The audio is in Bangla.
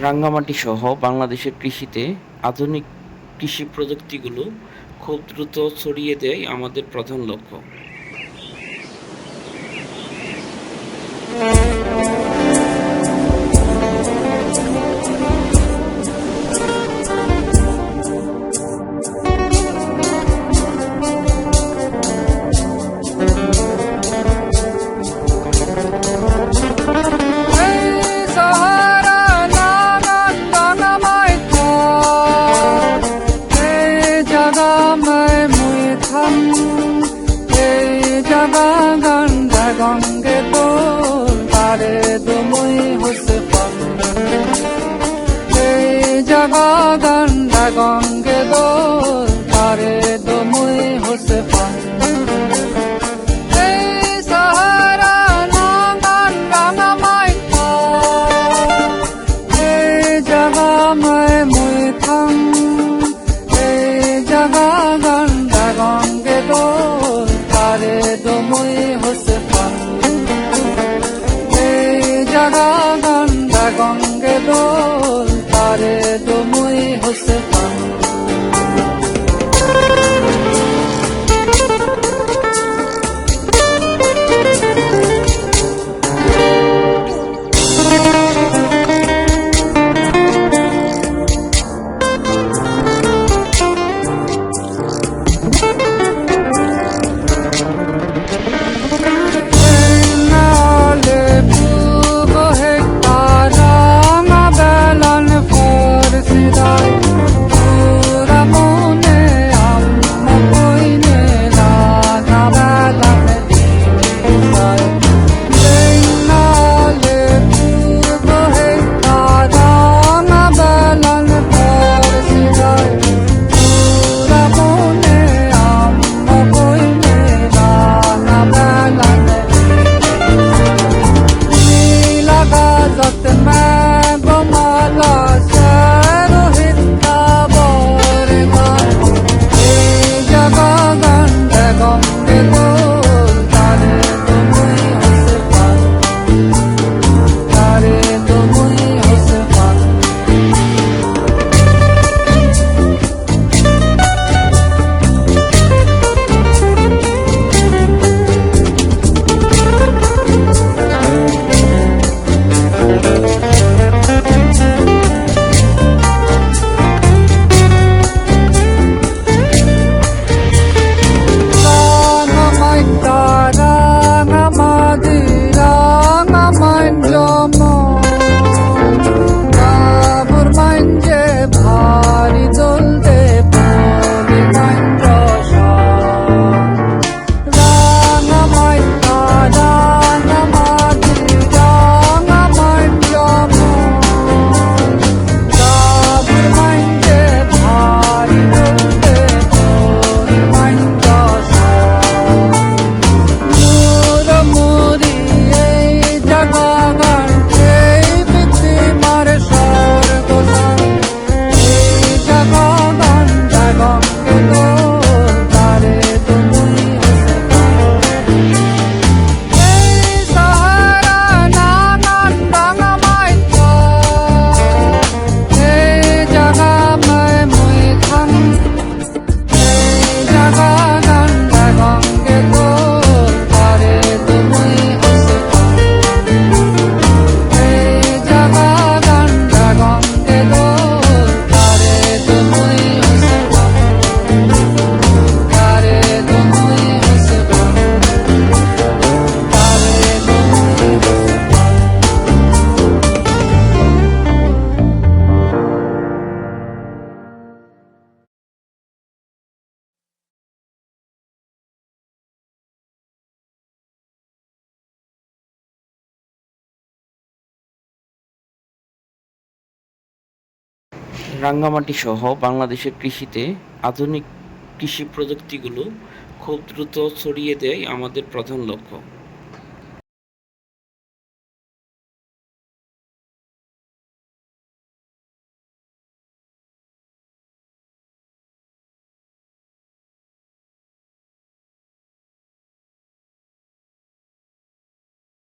রাঙ্গামাটি সহ বাংলাদেশের কৃষিতে আধুনিক কৃষি প্রযুক্তিগুলো খুব দ্রুত ছড়িয়ে দেয় আমাদের প্রধান লক্ষ্য। Gange dol tare dumui huspan ei jaga ganda gange dol tare dumui huspan ei sahara nangan ranga mai tha ei jaga mai mui thang ei jaga ganda gange dol tare dumui huspan jaga ganda gange dol tare dumui huspan Rangamati সহ বাংলাদেশের কৃষিতে আধুনিক কৃষি প্রযুক্তিগুলো খুব দ্রুত ছড়িয়ে দেয় আমাদের প্রধান লক্ষ্য।